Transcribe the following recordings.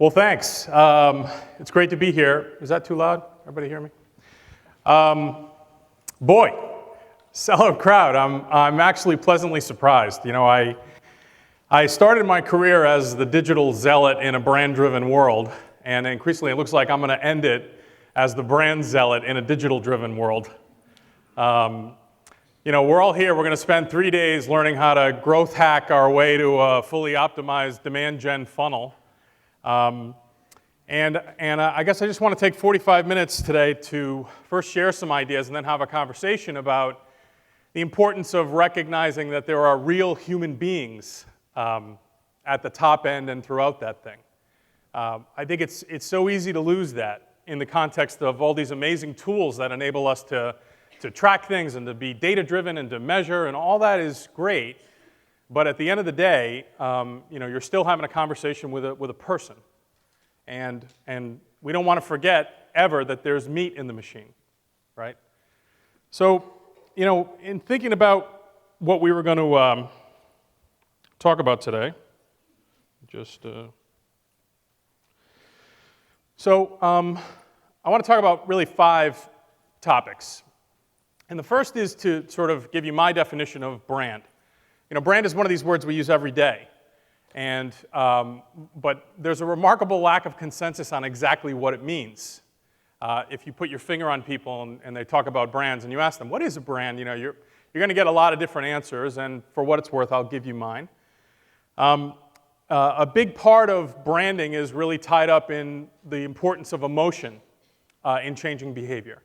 Well, thanks. It's great to be here. Is that too loud? Everybody hear me? Boy, sellout crowd. I'm actually pleasantly surprised. You know, I started my career as the digital zealot in a brand-driven world, and increasingly it looks like I'm going to end it as the brand zealot in a digital-driven world. You know, we're all here. We're going to spend 3 days learning how to growth hack our way to a fully optimized demand gen funnel. I guess I just want to take 45 minutes today to first share some ideas and then have a conversation about the importance of recognizing that there are real human beings at the top end and throughout that thing. I think it's so easy to lose that in the context of all these amazing tools that enable us to track things and to be data-driven and to measure, and all that is great. But at the end of the day, you know, you're still having a conversation with a person. And we don't want to forget ever that there's meat in the machine, right? So, you know, in thinking about what we were going to talk about today, I want to talk about really 5 topics. And the first is to sort of give you my definition of brand. You know, brand is one of these words we use every day. And, but there's a remarkable lack of consensus on exactly what it means. If you put your finger on people and they talk about brands and you ask them, what is a brand? You know, you're going to get a lot of different answers, and for what it's worth, I'll give you mine. A big part of branding is really tied up in the importance of emotion in changing behavior.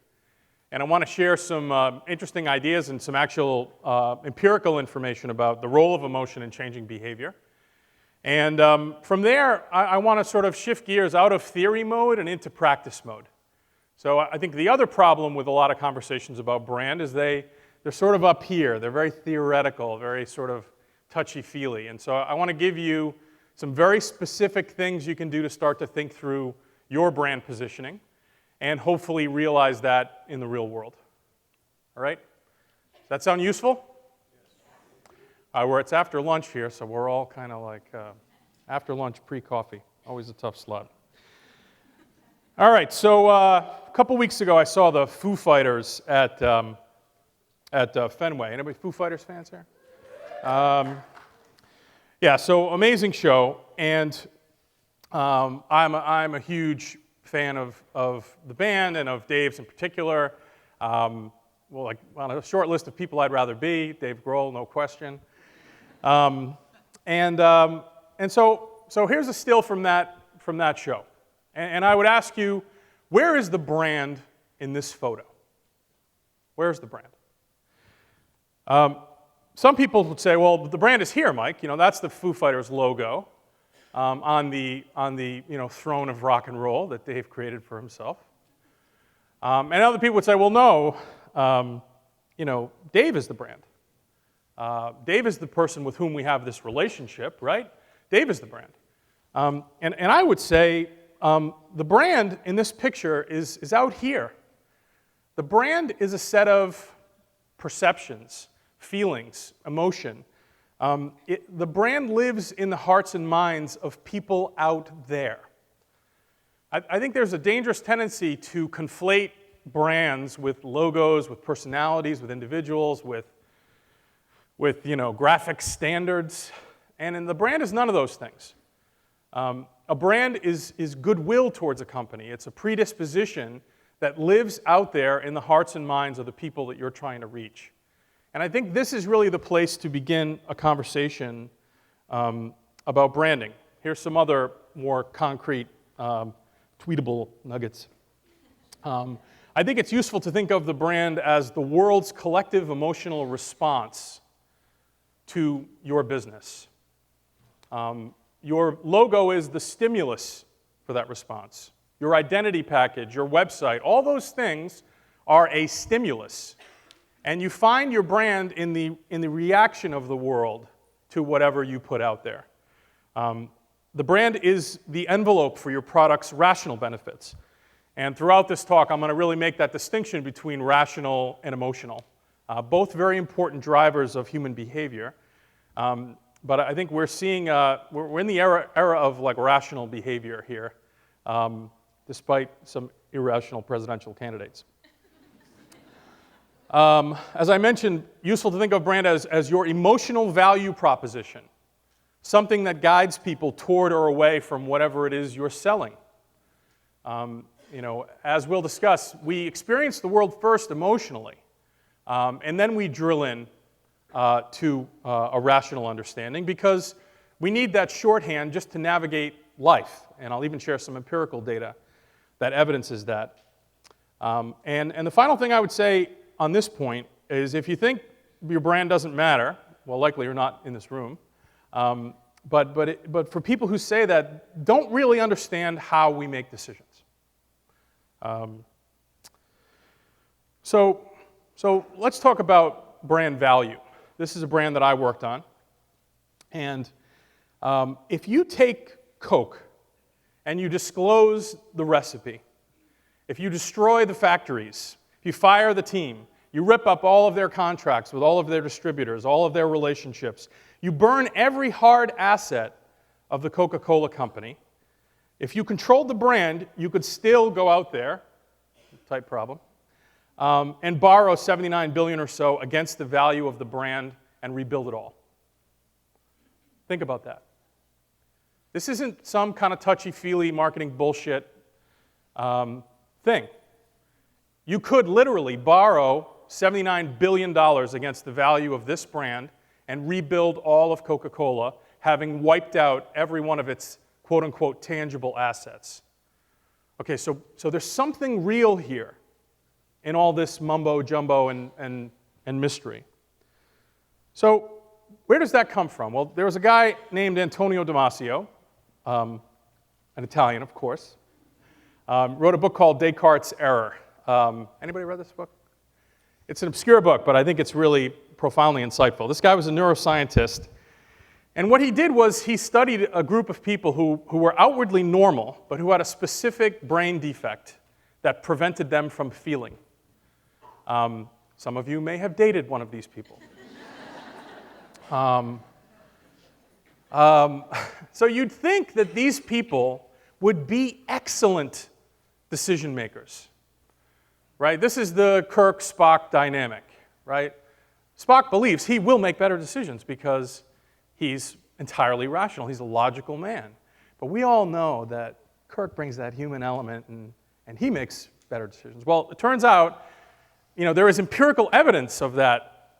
And I want to share some interesting ideas and some actual empirical information about the role of emotion in changing behavior. And from there, I want to sort of shift gears out of theory mode and into practice mode. So I think the other problem with a lot of conversations about brand is they're sort of up here. They're very theoretical, very sort of touchy-feely. And so I want to give you some very specific things you can do to start to think through your brand positioning and hopefully realize that in the real world. All right? Does that sound useful? It's after lunch here, so we're all kind of like after lunch, pre-coffee. Always a tough slot. All right, so a couple weeks ago, I saw the Foo Fighters at Fenway. Anybody Foo Fighters fans here? Yeah, so amazing show, and I'm a huge fan of the band and of Dave's in particular. Well, like on a short list of people I'd rather be, Dave Grohl, no question. So here's a still from that show. And I would ask you, where is the brand in this photo? Where's the brand? Some people would say, well, the brand is here, Mike. You know, that's the Foo Fighters logo on the you know, throne of rock and roll that Dave created for himself. And other people would say, well, no, you know, Dave is the brand. Dave is the person with whom we have this relationship, right? Dave is the brand. And I would say the brand in this picture is out here. The brand is a set of perceptions, feelings, emotion. The brand lives in the hearts and minds of people out there. I think there's a dangerous tendency to conflate brands with logos, with personalities, with individuals, with you know, graphic standards, and the brand is none of those things. A brand is goodwill towards a company. It's a predisposition that lives out there in the hearts and minds of the people that you're trying to reach. And I think this is really the place to begin a conversation about branding. Here's some other more concrete tweetable nuggets. I think it's useful to think of the brand as the world's collective emotional response to your business. Your logo is the stimulus for that response. Your identity package, your website, all those things are a stimulus. And you find your brand in the reaction of the world to whatever you put out there. The brand is the envelope for your product's rational benefits. And throughout this talk, I'm going to really make that distinction between rational and emotional. Both very important drivers of human behavior. but I think we're seeing, we're in the era of like rational behavior here, despite some irrational presidential candidates. As I mentioned, useful to think of brand as your emotional value proposition, something that guides people toward or away from whatever it is you're selling. As we'll discuss, we experience the world first emotionally, and then we drill in to a rational understanding because we need that shorthand just to navigate life. And I'll even share some empirical data that evidences that. And the final thing I would say on this point is if you think your brand doesn't matter, well, likely you're not in this room, but for people who say that, don't really understand how we make decisions. So let's talk about brand value. This is a brand that I worked on. And if you take Coke and you disclose the recipe, if you destroy the factories, if you fire the team, you rip up all of their contracts with all of their distributors, all of their relationships, you burn every hard asset of the Coca-Cola company, if you controlled the brand, you could still go out there, type problem, and borrow $79 billion or so against the value of the brand and rebuild it all. Think about that. This isn't some kind of touchy-feely marketing bullshit thing. You could literally borrow $79 billion against the value of this brand and rebuild all of Coca-Cola, having wiped out every one of its quote-unquote tangible assets. Okay, so there's something real here in all this mumbo-jumbo and mystery. So where does that come from? Well, there was a guy named Antonio Damasio, an Italian, of course, wrote a book called Descartes' Error. Anybody read this book? It's an obscure book, but I think it's really profoundly insightful. This guy was a neuroscientist, and what he did was he studied a group of people who were outwardly normal, but who had a specific brain defect that prevented them from feeling. Some of you may have dated one of these people. So you'd think that these people would be excellent decision makers, right? This is the Kirk-Spock dynamic, right? Spock believes he will make better decisions because he's entirely rational. He's a logical man. But we all know that Kirk brings that human element and he makes better decisions. Well, it turns out, there is empirical evidence of that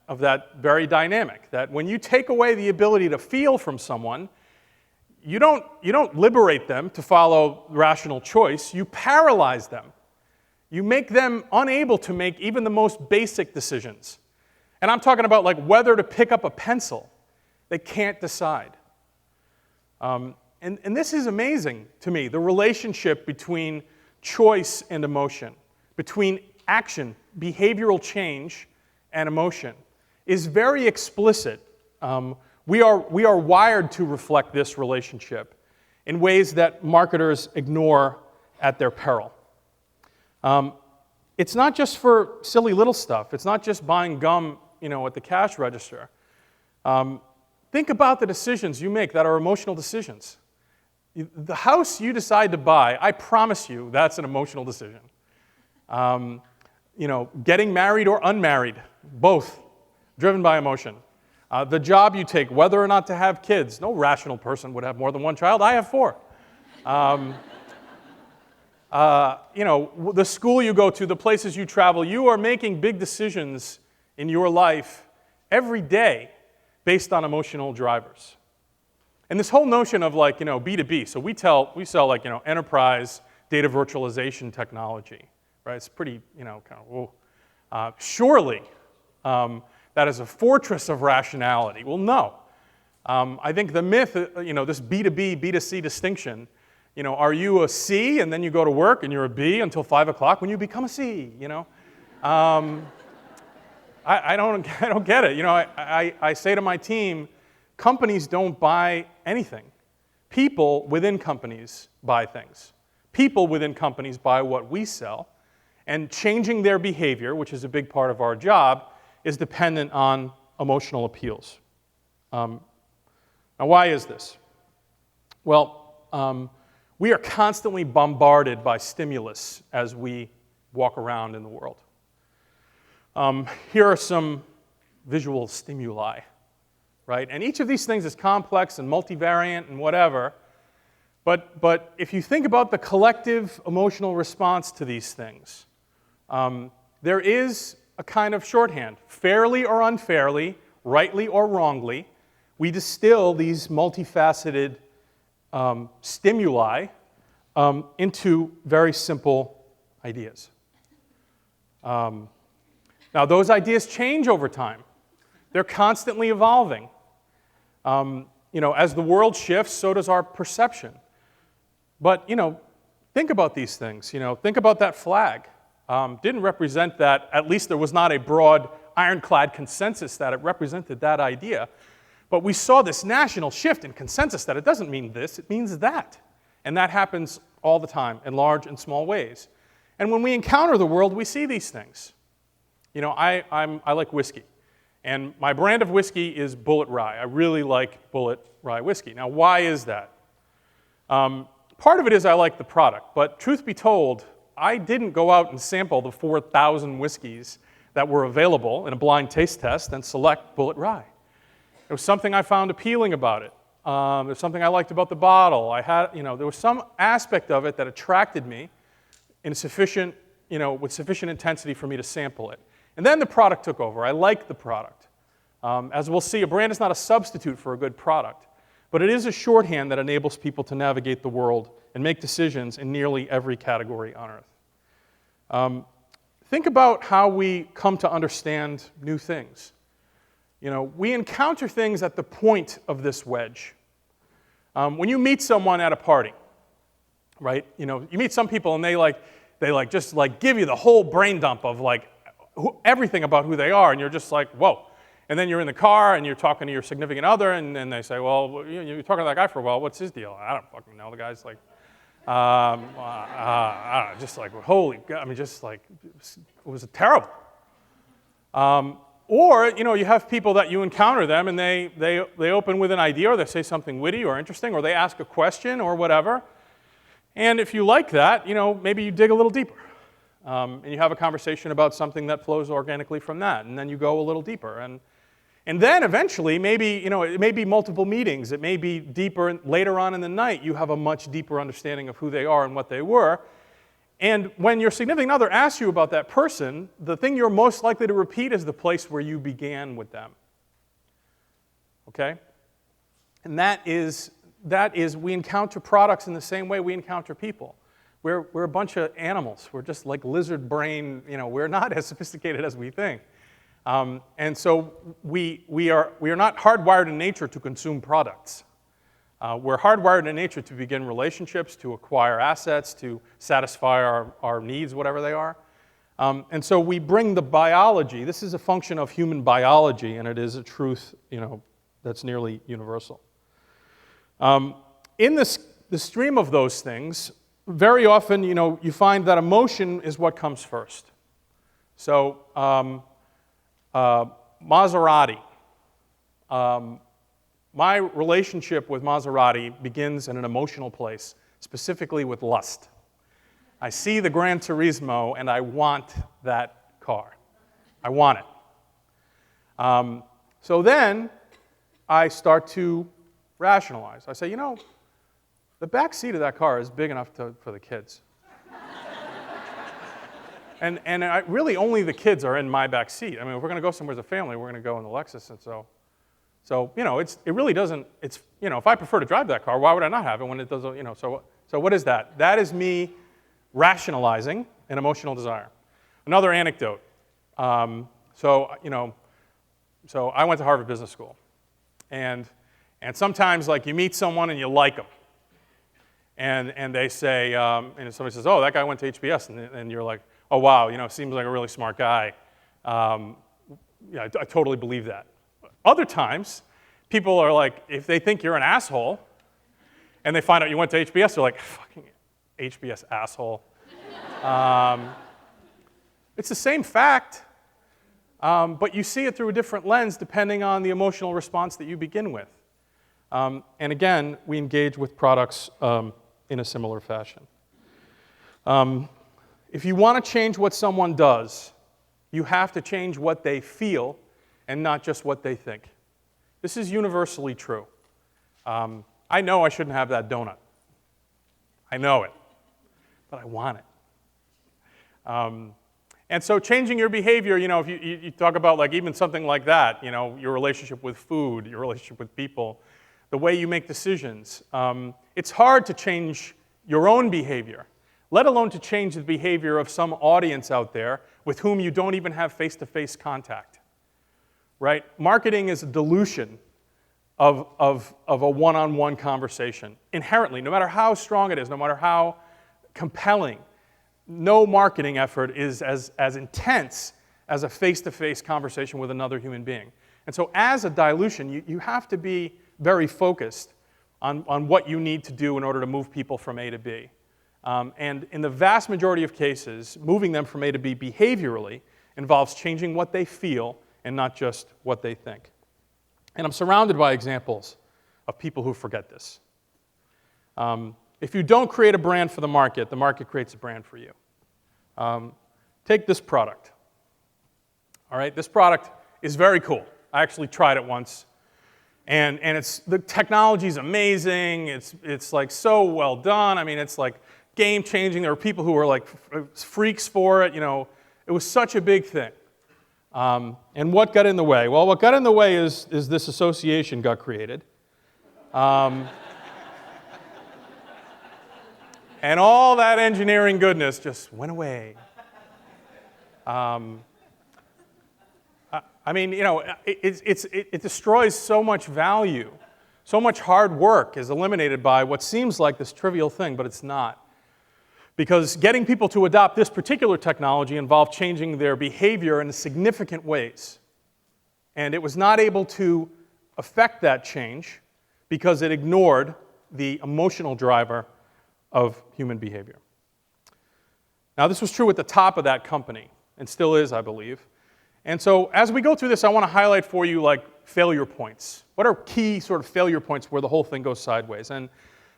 very dynamic, that when you take away the ability to feel from someone, you don't liberate them to follow rational choice, you paralyze them. You make them unable to make even the most basic decisions. And I'm talking about like whether to pick up a pencil. They can't decide. And this is amazing to me, the relationship between choice and emotion, between action, behavioral change, and emotion is very explicit. We are wired to reflect this relationship in ways that marketers ignore at their peril. It's not just for silly little stuff. It's not just buying gum, at the cash register. Think about the decisions you make that are emotional decisions. The house you decide to buy, I promise you, that's an emotional decision. Getting married or unmarried, both driven by emotion. The job you take, whether or not to have kids. No rational person would have more than one child. I have 4. The school you go to, the places you travel, you are making big decisions in your life every day based on emotional drivers. And this whole notion of B2B, so we sell enterprise data virtualization technology, right? It's pretty, surely that is a fortress of rationality. Well, no. I think the myth, this B2B, B2C distinction, are you a C and then you go to work and you're a B until 5 o'clock when you become a C, I don't get it. I say to my team, companies don't buy anything. People within companies buy things. People within companies buy what we sell, and changing their behavior, which is a big part of our job, is dependent on emotional appeals. Now, why is this? Well, we are constantly bombarded by stimulus as we walk around in the world. Here are some visual stimuli, right? And each of these things is complex and multivariant and whatever, but if you think about the collective emotional response to these things, there is a kind of shorthand. Fairly or unfairly, rightly or wrongly, we distill these multifaceted stimuli into very simple ideas. Now, those ideas change over time. They're constantly evolving. As the world shifts, so does our perception. But, think about these things. Think about that flag. Didn't represent that, at least there was not a broad, ironclad consensus that it represented that idea. But we saw this national shift in consensus that it doesn't mean this, it means that. And that happens all the time in large and small ways. And when we encounter the world, we see these things. I like whiskey. And my brand of whiskey is Bulleit Rye. I really like Bulleit Rye whiskey. Now, why is that? Part of it is I like the product. But truth be told, I didn't go out and sample the 4,000 whiskeys that were available in a blind taste test and select Bulleit Rye. There was something I found appealing about it. There's something I liked about the bottle. There was some aspect of it that attracted me in sufficient, with sufficient intensity for me to sample it. And then the product took over. I liked the product. As we'll see, a brand is not a substitute for a good product, but it is a shorthand that enables people to navigate the world and make decisions in nearly every category on earth. Think about how we come to understand new things. We encounter things at the point of this wedge. When you meet someone at a party, right? You meet some people and they just give you the whole brain dump of everything about who they are, and you're just like, whoa. And then you're in the car and you're talking to your significant other, and then they say, well, you're talking to that guy for a while. What's his deal? I don't fucking know. The guy's like, I don't know, just like, holy God. I mean, just like, it was terrible. Or, you have people that you encounter them and they open with an idea, or they say something witty or interesting, or they ask a question or whatever. And if you like that, maybe you dig a little deeper. And you have a conversation about something that flows organically from that. And then you go a little deeper. And then eventually, maybe, it may be multiple meetings. It may be deeper later on in the night. You have a much deeper understanding of who they are and what they were. And when your significant other asks you about that person, the thing you're most likely to repeat is the place where you began with them. Okay? And that is we encounter products in the same way we encounter people. We're a bunch of animals. We're just like lizard brain, we're not as sophisticated as we think. And so we are not hardwired in nature to consume products. We're hardwired in nature to begin relationships, to acquire assets, to satisfy our needs, whatever they are. And so we bring the biology. This is a function of human biology, and it is a truth, that's nearly universal. In the stream of those things, very often, you find that emotion is what comes first. So, Maserati. My relationship with Maserati begins in an emotional place, specifically with lust. I see the Gran Turismo and I want that car. I want it. So then I start to rationalize. I say, the back seat of that car is big enough for the kids. and really only the kids are in my back seat. I mean, if we're going to go somewhere as a family, we're going to go in the Lexus, and so it really doesn't, if I prefer to drive that car, why would I not have it when it doesn't, so what is that? That is me rationalizing an emotional desire. Another anecdote. So I went to Harvard Business School, and sometimes you meet someone and you like them. And they say, and somebody says, oh, that guy went to HBS, and you're like, oh, wow, seems like a really smart guy. I totally believe that. Other times, people are like, if they think you're an asshole, and they find out you went to HBS, they're like, fucking HBS asshole. It's the same fact, but you see it through a different lens depending on the emotional response that you begin with. And again, we engage with products in a similar fashion. If you want to change what someone does, you have to change what they feel and not just what they think. This is universally true. I know I shouldn't have that donut. I know it, but I want it. And so changing your behavior, if you talk about like even something like that, your relationship with food, your relationship with people, the way you make decisions, it's hard to change your own behavior, let alone to change the behavior of some audience out there with whom you don't even have face-to-face contact, right? Marketing is a dilution of a one-on-one conversation, inherently, no matter how strong it is, no matter how compelling. No marketing effort is as intense as a face-to-face conversation with another human being. And so as a dilution, you have to be very focused on what you need to do in order to move people from A to B. And in the vast majority of cases, moving them from A to B behaviorally involves changing what they feel and not just what they think. And I'm surrounded by examples of people who forget this. If you don't create a brand for the market creates a brand for you. Take this product. All right, this product is very cool. I actually tried it once. And the technology's amazing. It's like so well done. I mean, it's like game-changing. There were people who were like freaks for it. It was such a big thing. And what got in the way? Well, what got in the way is this association got created. And all that engineering goodness just went away. It destroys so much value. So much hard work is eliminated by what seems like this trivial thing, but it's not. Because getting people to adopt this particular technology involved changing their behavior in significant ways. And it was not able to affect that change because it ignored the emotional driver of human behavior. Now, this was true at the top of that company, and still is, I believe. And so as we go through this, I want to highlight for you like failure points. What are key sort of failure points where the whole thing goes sideways? And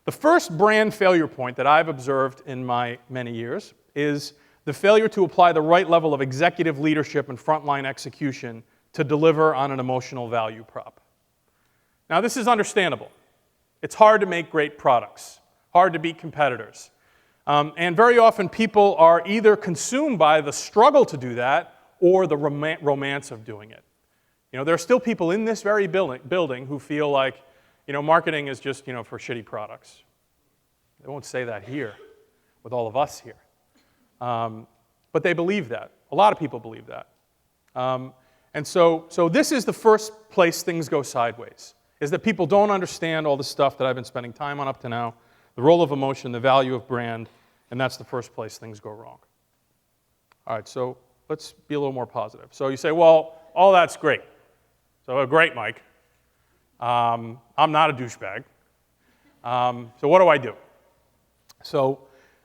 the first brand failure point that I've observed in my many years is the failure to apply the right level of executive leadership and frontline execution to deliver on an emotional value prop. Now, this is understandable. It's hard to make great products, hard to beat competitors. And very often people are either consumed by the struggle to do that or the romance of doing it. There are still people in this very building who feel like, marketing is just, for shitty products. They won't say that here with all of us here. But they believe that. A lot of people believe that. And so this is the first place things go sideways, is that people don't understand all the stuff that I've been spending time on up to now, the role of emotion, the value of brand, and that's the first place things go wrong. All right, so let's be a little more positive. So you say, well, all that's great. So great, Mike. I'm not a douchebag. So what do I do? So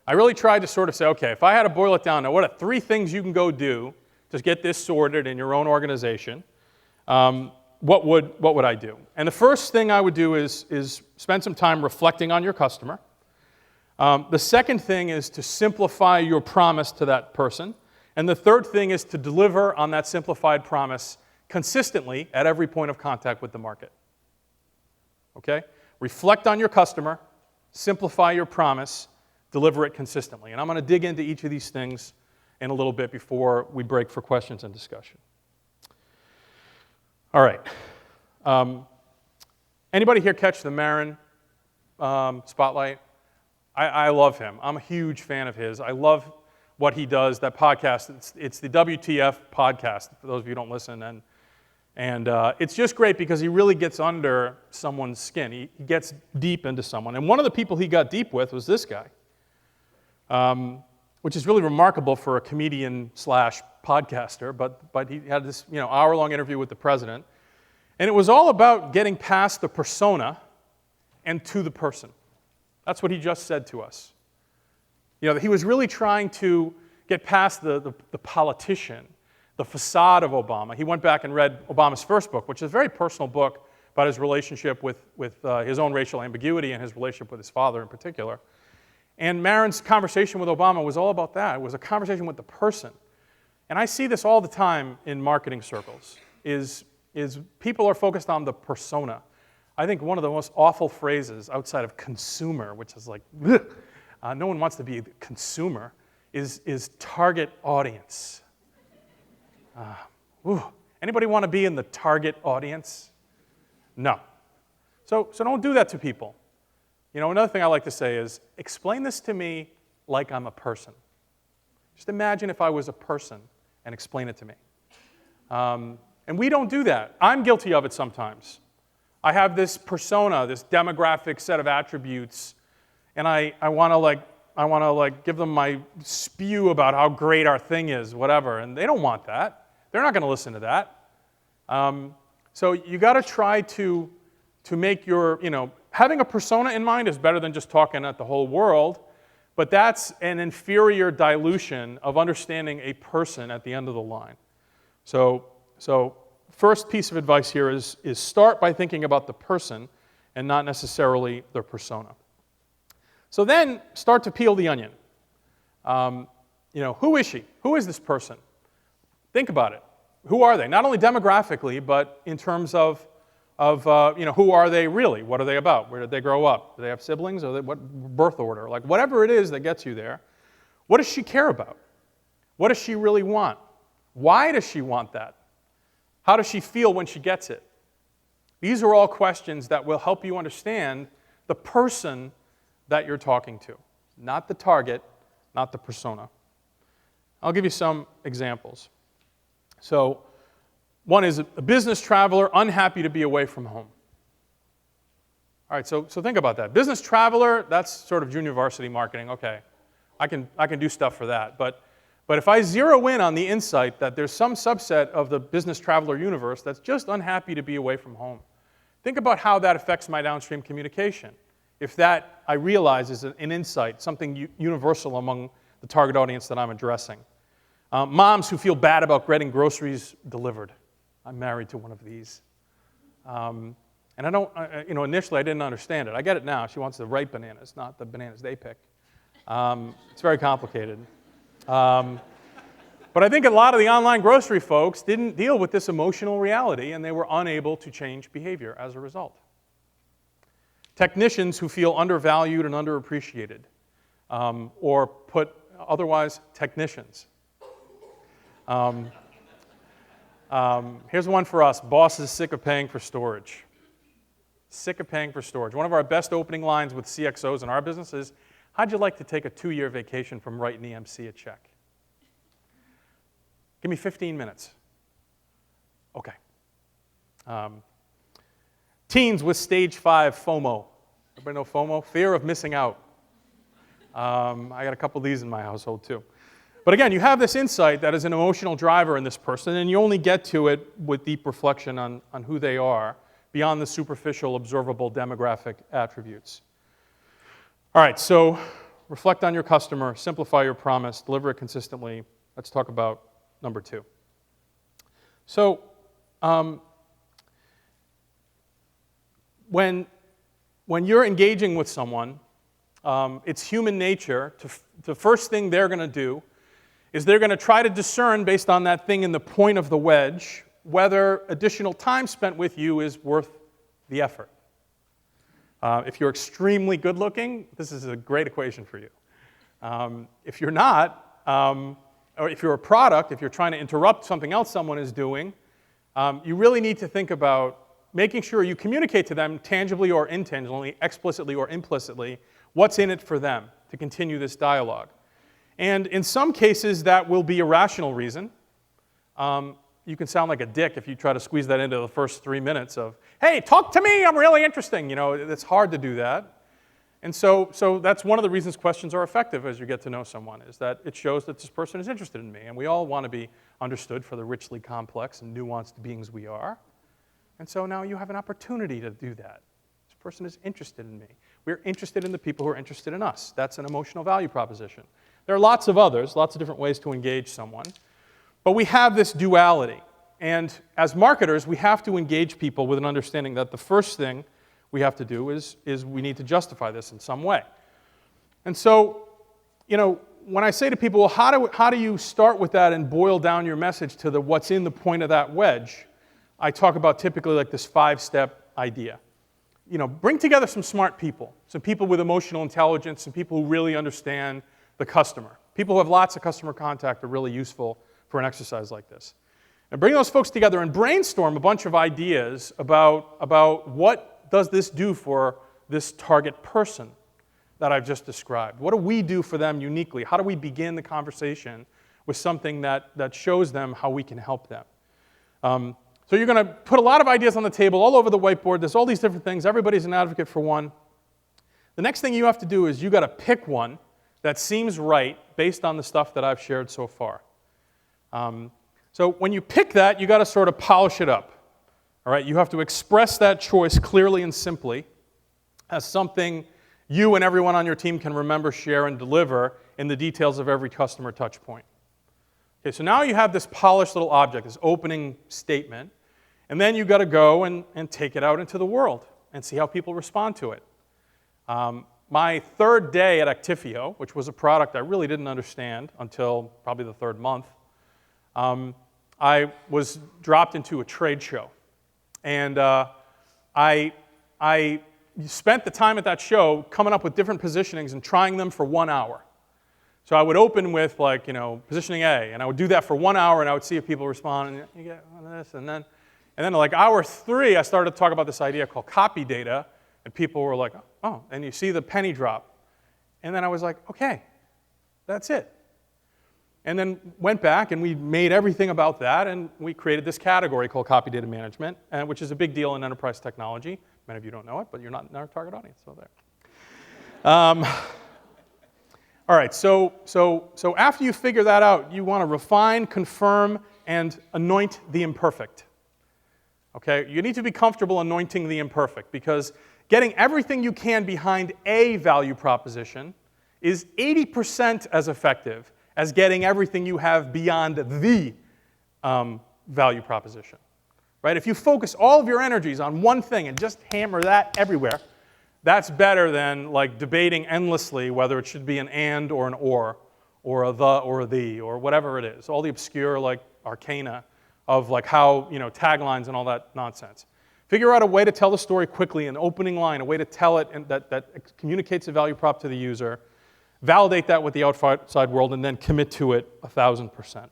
I really tried to sort of say, okay, if I had to boil it down, now what are 3 things you can go do to get this sorted in your own organization? What would I do? And the first thing I would do is spend some time reflecting on your customer. The second thing is to simplify your promise to that person. And the third thing is to deliver on that simplified promise consistently at every point of contact with the market. Okay? Reflect on your customer, simplify your promise, deliver it consistently. And I'm going to dig into each of these things in a little bit before we break for questions and discussion. All right. Anybody here catch the Marin spotlight? I love him. I'm a huge fan of his. I love what he does, that podcast. It's the WTF podcast, for those of you who don't listen. And it's just great because he really gets under someone's skin. He gets deep into someone. And one of the people he got deep with was this guy, which is really remarkable for a comedian / podcaster. But he had this hour-long interview with the president. And it was all about getting past the persona and to the person. That's what he just said to us. He was really trying to get past the politician, the facade of Obama. He went back and read Obama's first book, which is a very personal book, about his relationship with his own racial ambiguity and his relationship with his father in particular. And Marin's conversation with Obama was all about that. It was a conversation with the person. And I see this all the time in marketing circles, is people are focused on the persona. I think one of the most awful phrases outside of consumer, which is like, no one wants to be a consumer, is target audience. Anybody want to be in the target audience? No. So don't do that to people. You know, another thing I like to say is, explain this to me like I'm a person. Just imagine if I was a person and explain it to me. And we don't do that. I'm guilty of it sometimes. I have this persona, this demographic set of attributes, and I want to give them my spew about how great our thing is, whatever, and they don't want that. They're not going to listen to that. So you got to try to make your, having a persona in mind is better than just talking at the whole world, but that's an inferior dilution of understanding a person at the end of the line. So first piece of advice here is start by thinking about the person and not necessarily their persona. So then start to peel the onion. Who is she? Who is this person? Think about it. Who are they? Not only demographically, but in terms of who are they really? What are they about? Where did they grow up? Do they have siblings? Or what birth order? Like whatever it is that gets you there, what does she care about? What does she really want? Why does she want that? How does she feel when she gets it? These are all questions that will help you understand the person that you're talking to, not the target, not the persona. I'll give you some examples. So one is a business traveler unhappy to be away from home. All right, so think about that. Business traveler, that's sort of junior varsity marketing. Okay, I can do stuff for that. But if I zero in on the insight that there's some subset of the business traveler universe that's just unhappy to be away from home, think about how that affects my downstream communication. If that, I realize, is an insight, something universal among the target audience that I'm addressing. Moms who feel bad about getting groceries delivered. I'm married to one of these. And I don't, initially I didn't understand it. I get it now. She wants the right bananas, not the bananas they pick. It's very complicated. But I think a lot of the online grocery folks didn't deal with this emotional reality, and they were unable to change behavior as a result. Technicians who feel undervalued and underappreciated, or put otherwise, technicians. Here's one for us. Boss is sick of paying for storage. Sick of paying for storage. One of our best opening lines with CXOs in our business is, how'd you like to take a 2-year vacation from writing EMC a check? Give me 15 minutes. Okay. Teens with stage 5 FOMO. Everybody know FOMO? Fear of missing out. I got a couple of these in my household too. But again, you have this insight that is an emotional driver in this person, and you only get to it with deep reflection on who they are, beyond the superficial, observable demographic attributes. All right, so reflect on your customer, simplify your promise, deliver it consistently. Let's talk about number 2. So when you're engaging with someone, it's human nature the first thing they're going to do is they're going to try to discern, based on that thing in the point of the wedge, whether additional time spent with you is worth the effort. If you're extremely good looking, this is a great equation for you. If you're not, or if you're a product, if you're trying to interrupt something else someone is doing, you really need to think about making sure you communicate to them tangibly or intangibly, explicitly or implicitly, what's in it for them to continue this dialogue. And in some cases, that will be a rational reason. You can sound like a dick if you try to squeeze that into the first 3 minutes of, hey, talk to me, I'm really interesting. It's hard to do that. And so that's one of the reasons questions are effective as you get to know someone, is that it shows that this person is interested in me. And we all want to be understood for the richly complex and nuanced beings we are. And so now you have an opportunity to do that. This person is interested in me. We're interested in the people who are interested in us. That's an emotional value proposition. There are lots of others, lots of different ways to engage someone. But we have this duality. And as marketers, we have to engage people with an understanding that the first thing we have to do is we need to justify this in some way. And so, when I say to people, well, how do you start with that and boil down your message to what's in the point of that wedge? I talk about typically like this 5-step idea. Bring together some smart people, some people with emotional intelligence, some people who really understand the customer. People who have lots of customer contact are really useful for an exercise like this. And bring those folks together and brainstorm a bunch of ideas about what does this do for this target person that I've just described. What do we do for them uniquely? How do we begin the conversation with something that shows them how we can help them? So you're going to put a lot of ideas on the table all over the whiteboard. There's all these different things. Everybody's an advocate for one. The next thing you have to do is you got to pick one that seems right based on the stuff that I've shared so far. So when you pick that, you got to sort of polish it up. All right, you have to express that choice clearly and simply as something you and everyone on your team can remember, share, and deliver in the details of every customer touch point. Okay, so now you have this polished little object, this opening statement, and then you've got to go and take it out into the world and see how people respond to it. My third day at Actifio, which was a product I really didn't understand until probably the third month, I was dropped into a trade show. And I spent the time at that show coming up with different positionings and trying them for 1 hour. So I would open with positioning A, and I would do that for 1 hour, and I would see if people respond, and you get this, and then like hour 3, I started to talk about this idea called copy data, and people were like, oh, and you see the penny drop. And then I was like, okay, that's it. And then went back, and we made everything about that, and we created this category called copy data management, which is a big deal in enterprise technology. Many of you don't know it, but you're not in our target audience, so there. All right, so after you figure that out, you want to refine, confirm, and anoint the imperfect. Okay, you need to be comfortable anointing the imperfect, because getting everything you can behind a value proposition is 80% as effective as getting everything you have beyond the value proposition. Right? If you focus all of your energies on one thing and just hammer that everywhere, that's better than like debating endlessly whether it should be an and or an or a the or a the or whatever it is. All the obscure like arcana of like how taglines and all that nonsense. Figure out a way to tell the story quickly, an opening line, a way to tell it and that communicates a value prop to the user. Validate that with the outside world, and then commit to it 1,000%.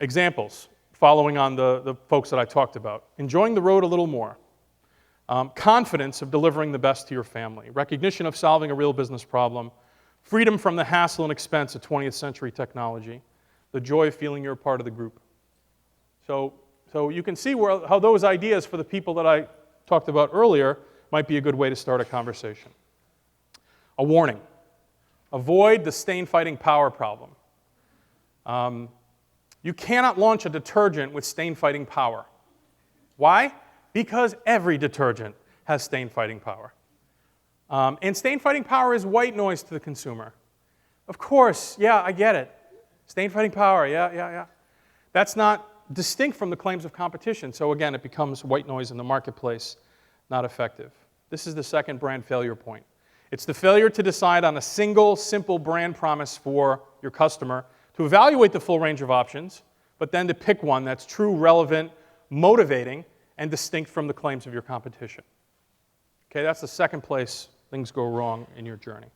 Examples, following on the folks that I talked about. Enjoying the road a little more. Confidence of delivering the best to your family. Recognition of solving a real business problem. Freedom from the hassle and expense of 20th century technology. The joy of feeling you're a part of the group. So you can see how those ideas for the people that I talked about earlier might be a good way to start a conversation. A warning. Avoid the stain-fighting power problem. You cannot launch a detergent with stain-fighting power. Why? Because every detergent has stain-fighting power. And stain-fighting power is white noise to the consumer. Of course, yeah, I get it. Stain-fighting power, yeah. That's not distinct from the claims of competition. So again, it becomes white noise in the marketplace, not effective. This is the second brand failure point. It's the failure to decide on a single, simple brand promise for your customer, to evaluate the full range of options, but then to pick one that's true, relevant, motivating, and distinct from the claims of your competition. Okay, that's the second place things go wrong in your journey.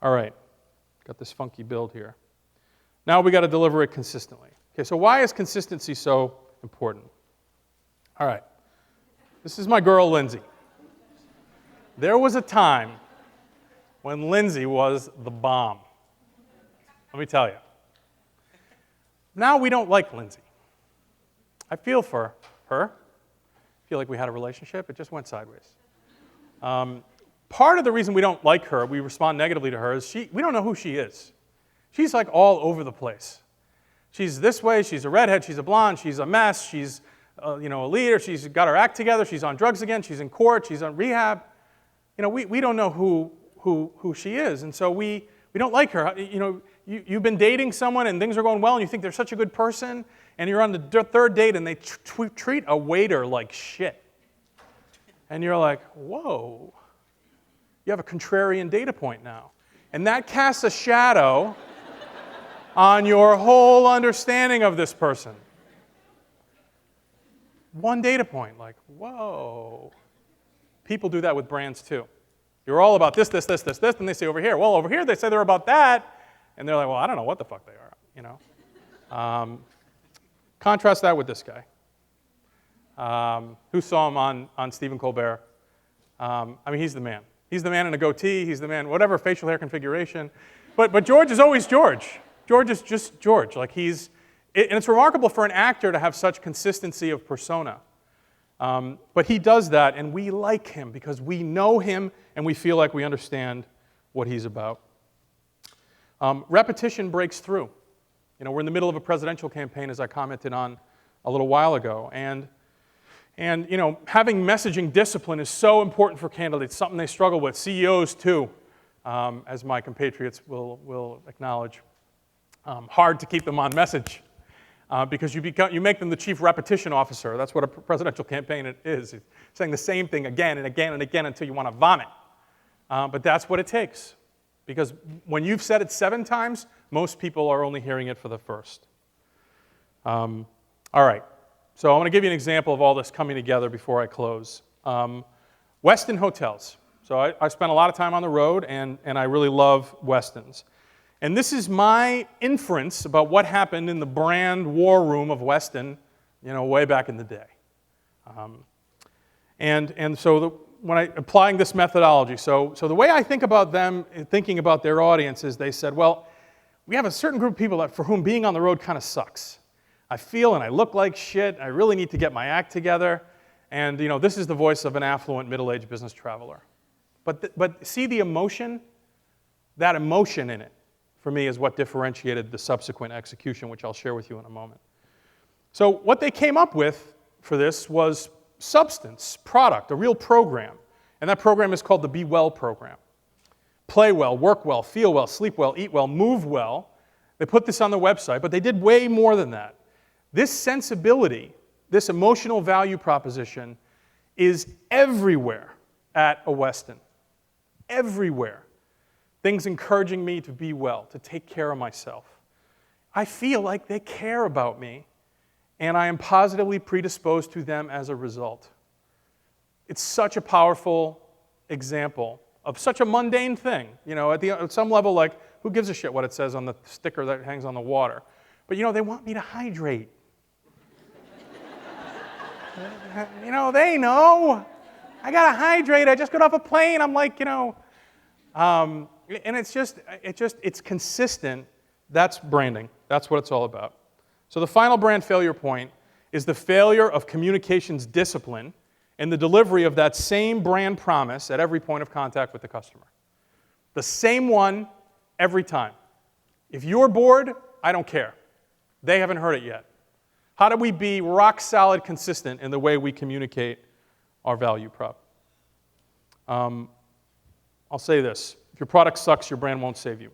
All right, got this funky build here. Now we got to deliver it consistently. Okay, so why is consistency so important? All right, this is my girl, Lindsay. There was a time when Lindsay was the bomb. Let me tell you. Now we don't like Lindsay. I feel for her. I feel like we had a relationship. It just went sideways. Part of the reason we don't like her, we respond negatively to her, is we don't know who she is. She's like all over the place. She's this way, she's a redhead, she's a blonde, she's a mess, she's a leader, she's got her act together, she's on drugs again, she's in court, she's on rehab. We don't know who she is, and so we don't like her. you've been dating someone and things are going well and you think they're such a good person, and you're on the third date and they treat a waiter like shit. And you're like, whoa, you have a contrarian data point now. And that casts a shadow on your whole understanding of this person. One data point, like, whoa. People do that with brands too. You're all about this, this, this, this, this, and they say over here. Well, over here they say they're about that, and they're like, well, I don't know what the fuck they are, you know. Contrast that with this guy. Who saw him on Stephen Colbert? I mean, he's the man. He's the man in a goatee. He's the man, whatever facial hair configuration. But George is always George. George is just George. Like and it's remarkable for an actor to have such consistency of persona. But he does that, and we like him because we know him and we feel like we understand what he's about. Repetition breaks through. You know, we're in the middle of a presidential campaign, as I commented on a little while ago, and you know, having messaging discipline is so important for candidates, something they struggle with. CEOs too, as my compatriots will acknowledge. Hard to keep them on message. Because you make them the chief repetition officer. That's what a presidential campaign is. It's saying the same thing again and again and again until you want to vomit. But that's what it takes. Because when you've said it 7 times, most people are only hearing it for the first. All right. So I want to give you an example of all this coming together before I close. WESTIN hotels. So I spent a lot of time on the road, and I really love WESTINs. And this is my inference about what happened in the brand war room of WESTIN, you know, way back in the day. So when applying this methodology, so the way I think about them, thinking about their audience, is they said, well, we have a certain group of people for whom being on the road kind of sucks. I feel and I look like shit. I really need to get my act together. And you know, this is the voice of an affluent middle-aged business traveler. But see the emotion? That emotion in it, for me, is what differentiated the subsequent execution, which I'll share with you in a moment. So what they came up with for this was substance, product, a real program. And that program is called the Be Well program. Play well, work well, feel well, sleep well, eat well, move well. They put this on the website, but they did way more than that. This sensibility, this emotional value proposition is everywhere at a WESTIN. Everywhere. Things encouraging me to be well, to take care of myself. I feel like they care about me, and I am positively predisposed to them as a result. It's such a powerful example of such a mundane thing. You know, at some level, like, who gives a shit what it says on the sticker that hangs on the water? But, you know, they want me to hydrate. You know, they know. I got to hydrate. I just got off a plane. I'm like, you know, and it's consistent. That's branding. That's what it's all about. So the final brand failure point is the failure of communications discipline in the delivery of that same brand promise at every point of contact with the customer. The same one every time. If you're bored, I don't care. They haven't heard it yet. How do we be rock solid consistent in the way we communicate our value prop? I'll say this. If your product sucks, your brand won't save you.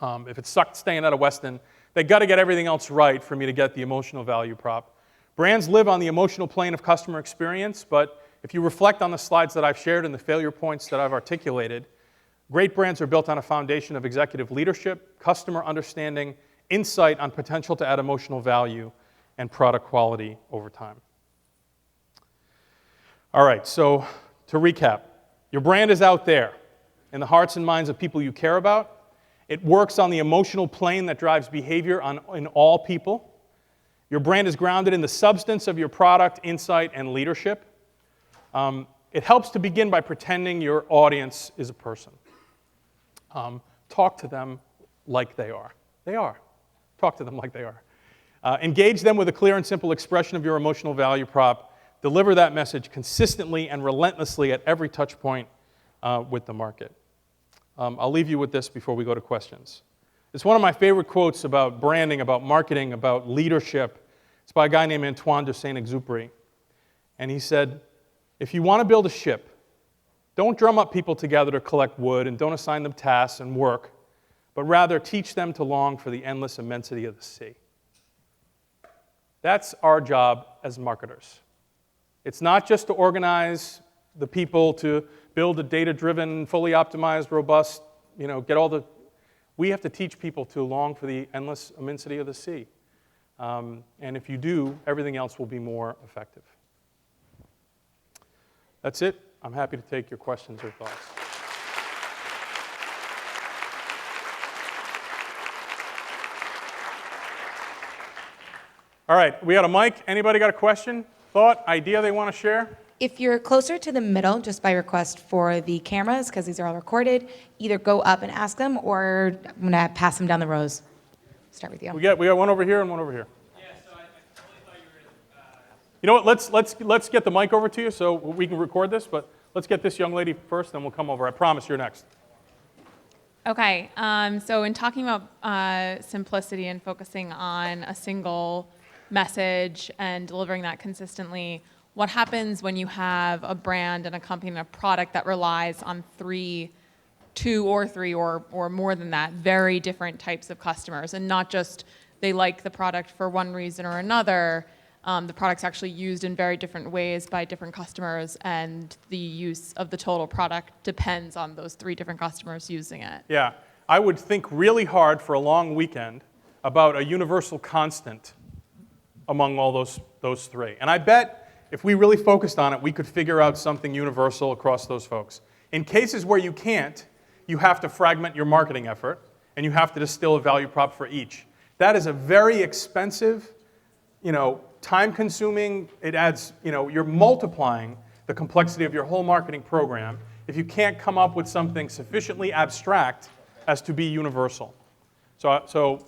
If it sucked staying at a WESTIN, they got to get everything else right for me to get the emotional value prop. Brands live on the emotional plane of customer experience, but if you reflect on the slides that I've shared and the failure points that I've articulated, great brands are built on a foundation of executive leadership, customer understanding, insight on potential to add emotional value, and product quality over time. All right, so to recap, your brand is out there in the hearts and minds of people you care about. It works on the emotional plane that drives behavior in all people. Your brand is grounded in the substance of your product, insight, and leadership. It helps to begin by pretending your audience is a person. Talk to them like they are. They are. Talk to them like they are. Engage them with a clear and simple expression of your emotional value prop. Deliver that message consistently and relentlessly at every touch point with the market. I'll leave you with this before we go to questions. It's one of my favorite quotes about branding, about marketing, about leadership. It's by a guy named Antoine de Saint-Exupéry. And he said, if you want to build a ship, don't drum up people together to collect wood and don't assign them tasks and work, but rather teach them to long for the endless immensity of the sea. That's our job as marketers. It's not just to organize the people to build a data-driven, fully optimized, robust, we have to teach people to long for the endless immensity of the sea. And if you do, everything else will be more effective. That's it. I'm happy to take your questions or thoughts. All right, we got a mic. Anybody got a question, thought, idea they want to share? If you're closer to the middle, just by request for the cameras, because these are all recorded, either go up and ask them, or I'm going to pass them down the rows. Start with you. We got one over here and one over here. Yeah, so I totally thought you were... You know what, let's get the mic over to you so we can record this, but let's get this young lady first, then we'll come over. I promise you're next. Okay, so in talking about simplicity and focusing on a single message and delivering that consistently, what happens when you have a brand and a company and a product that relies on two or three or more than that, very different types of customers, and not just they like the product for one reason or another, the product's actually used in very different ways by different customers, and the use of the total product depends on those three different customers using it. Yeah, I would think really hard for a long weekend about a universal constant among all those three. And I bet if we really focused on it, we could figure out something universal across those folks. In cases where you can't, you have to fragment your marketing effort, and you have to distill a value prop for each. That is a very expensive, time-consuming. It adds, you're multiplying the complexity of your whole marketing program if you can't come up with something sufficiently abstract as to be universal. So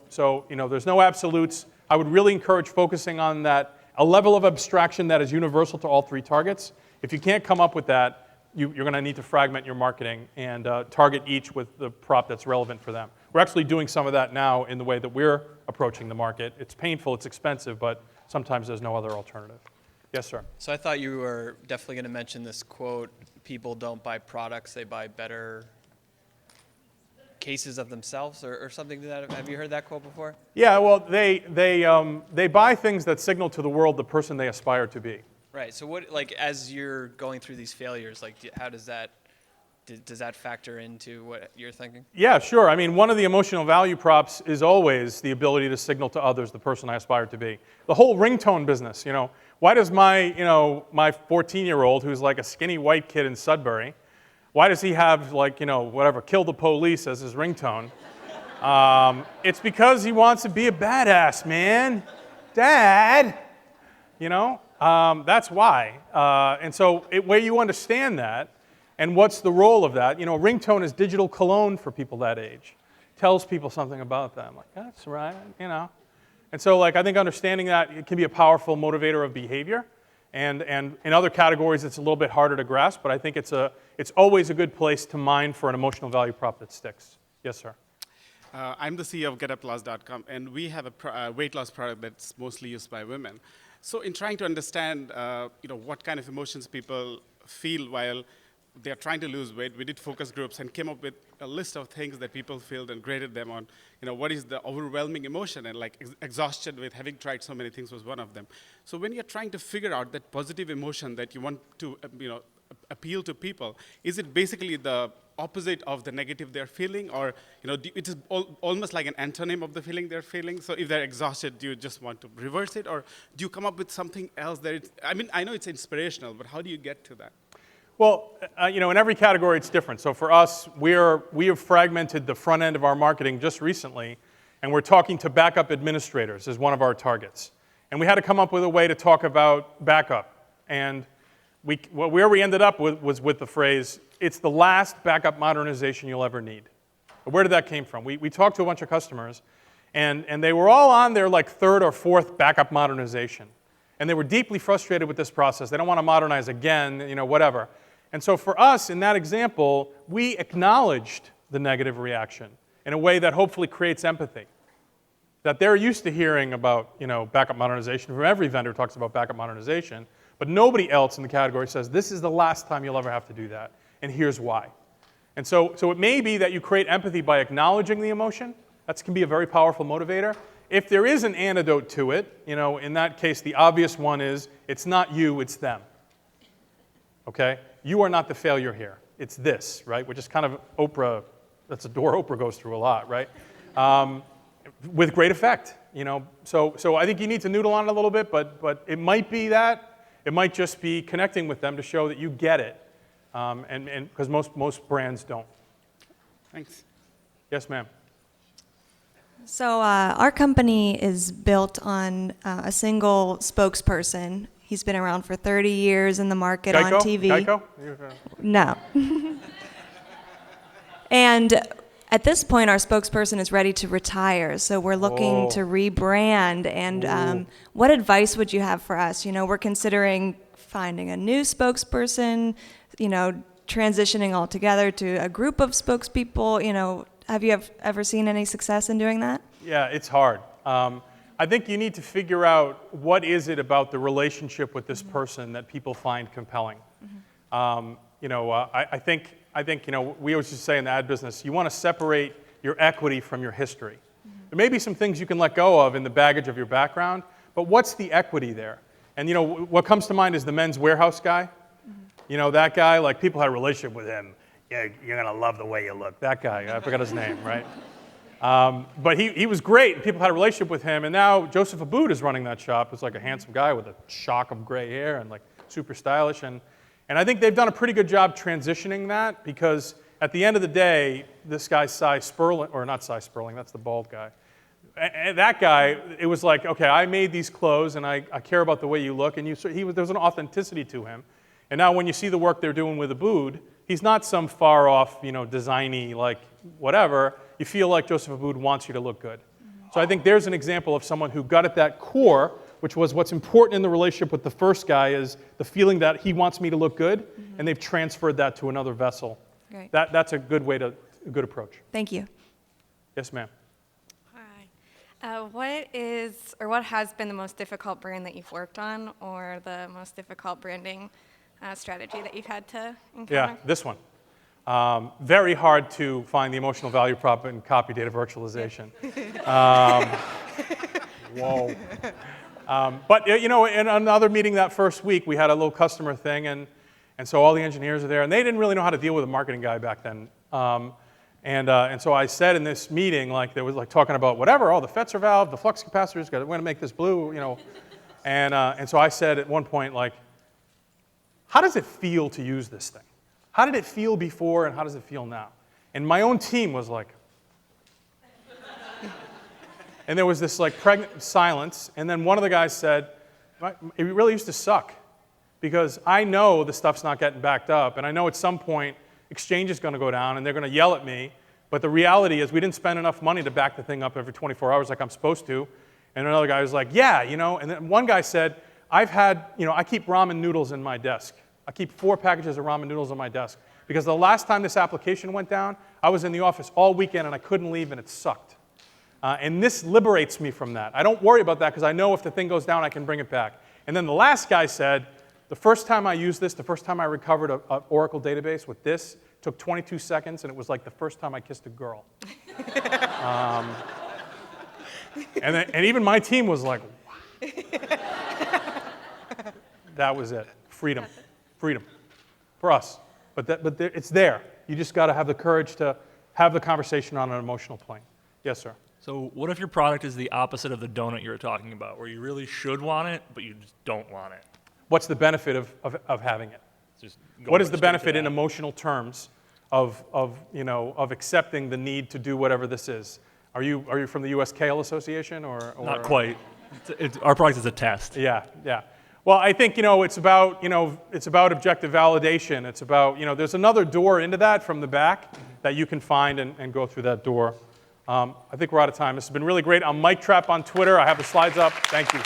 there's no absolutes. I would really encourage focusing on that, a level of abstraction that is universal to all three targets. If you can't come up with that, you're going to need to fragment your marketing and target each with the prop that's relevant for them. We're actually doing some of that now in the way that we're approaching the market. It's painful, it's expensive, but sometimes there's no other alternative. Yes, sir. So I thought you were definitely going to mention this quote, people don't buy products, they buy better cases of themselves, or something to that. Have you heard that quote before? Yeah, well, they buy things that signal to the world the person they aspire to be. Right. So what, as you're going through these failures, how does that factor into what you're thinking? Yeah, sure. I mean, one of the emotional value props is always the ability to signal to others the person I aspire to be. The whole ringtone business, why does my 14-year-old, who's like a skinny white kid in Sudbury, why does he have kill the police as his ringtone? It's because he wants to be a badass, man. Dad, that's why. And so where you understand that, and what's the role of that, ringtone is digital cologne for people that age. Tells people something about them. That's right, And so I think understanding that, it can be a powerful motivator of behavior. And in other categories, it's a little bit harder to grasp, but I think it's always a good place to mine for an emotional value prop that sticks. Yes, sir. I'm the CEO of GetUpLoss.com, and we have a weight loss product that's mostly used by women. So in trying to understand, what kind of emotions people feel while they're trying to lose weight, we did focus groups and came up with a list of things that people feel and graded them on, what is the overwhelming emotion, and exhaustion with having tried so many things was one of them. So when you're trying to figure out that positive emotion that you want to, appeal to people, is it basically the opposite of the negative they're feeling, or it is almost like an antonym of the feeling they're feeling? So if they're exhausted, do you just want to reverse it, or do you come up with something else that I know it's inspirational, but how do you get to that? Well, in every category it's different. So for us, we have fragmented the front end of our marketing just recently, and we're talking to backup administrators as one of our targets. And we had to come up with a way to talk about backup. And where we ended up was with the phrase, it's the last backup modernization you'll ever need. Where did that came from? We talked to a bunch of customers, and they were all on their third or fourth backup modernization. And they were deeply frustrated with this process. They don't want to modernize again, whatever. And so for us, in that example, we acknowledged the negative reaction in a way that hopefully creates empathy. That they're used to hearing about, backup modernization. From every vendor talks about backup modernization, but nobody else in the category says, this is the last time you'll ever have to do that, and here's why. And so it may be that you create empathy by acknowledging the emotion. That can be a very powerful motivator. If there is an antidote to it, in that case, the obvious one is it's not you, it's them. Okay? You are not the failure here. It's this, right? Which is kind of Oprah, that's a door Oprah goes through a lot, right? With great effect, So I think you need to noodle on it a little bit, but it might be that. It might just be connecting with them to show that you get it. And because most brands don't. Thanks. Yes, ma'am. So our company is built on a single spokesperson. He's been around for 30 years in the market on TV. Geico? No. And at this point, our spokesperson is ready to retire. So we're looking to rebrand. And what advice would you have for us? We're considering finding a new spokesperson, transitioning altogether to a group of spokespeople. Have you ever seen any success in doing that? Yeah, it's hard. I think you need to figure out what is it about the relationship with this person that people find compelling. I think we always just say in the ad business, you want to separate your equity from your history. There may be some things you can let go of in the baggage of your background, but what's the equity there? And what comes to mind is the Men's Warehouse guy. That guy, like people had a relationship with him. Yeah, you're gonna love the way you look. That guy, I forgot his name, right? But he was great, and people had a relationship with him. And now Joseph Abboud is running that shop. It's like a handsome guy with a shock of gray hair and like super stylish. And I think they've done a pretty good job transitioning that, because at the end of the day, this guy Cy Sperling, or not Cy Sperling, that's the bald guy. And that guy, it was like, okay, I made these clothes, and I care about the way you look. And there was an authenticity to him. And now when you see the work they're doing with Abboud, he's not some far off, designy, like whatever. You feel like Joseph Abboud wants you to look good. So I think there's an example of someone who got at that core, which was what's important in the relationship with the first guy is the feeling that he wants me to look good, and they've transferred that to another vessel. Great. That's a good approach. Thank you. Yes, ma'am. Hi. What has been the most difficult brand that you've worked on, or the most difficult branding strategy that you've had to encounter? Yeah, this one. Very hard to find the emotional value prop in copy data virtualization. Whoa. But in another meeting that first week, we had a little customer thing, and so all the engineers are there, and they didn't really know how to deal with a marketing guy back then. And so I said in this meeting, like there was like talking about whatever, the FETs are valve, the flux capacitors, we're going to make this blue, And so I said at one point, like, how does it feel to use this thing? How did it feel before, and how does it feel now? And my own team was like, and there was this like pregnant silence, and then one of the guys said, it really used to suck, because I know the stuff's not getting backed up, and I know at some point Exchange is going to go down, and they're going to yell at me, but the reality is we didn't spend enough money to back the thing up every 24 hours like I'm supposed to. And another guy was like, yeah, and then one guy said, I keep ramen noodles in my desk. I keep 4 packages of ramen noodles on my desk, because the last time this application went down, I was in the office all weekend and I couldn't leave, and it sucked. And this liberates me from that. I don't worry about that, because I know if the thing goes down, I can bring it back. And then the last guy said, the first time I used this, the first time I recovered an Oracle database with this, took 22 seconds, and it was like the first time I kissed a girl. And even my team was like, wow. That was it. Freedom for us. But it's there. You just got to have the courage to have the conversation on an emotional plane. Yes, sir. So what if your product is the opposite of the donut you were talking about, where you really should want it, but you just don't want it? What's the benefit of having it? Just What is the straight to benefit in that. emotional terms of accepting the need to do whatever this is? Are you from the U.S. Kale Association or? Not quite. Our product is a test. Yeah. Well, I think it's about objective validation. It's about there's another door into that from the back that you can find and go through that door. I think we're out of time. This has been really great. I'm Mike Trapp on Twitter. I have the slides up. Thank you.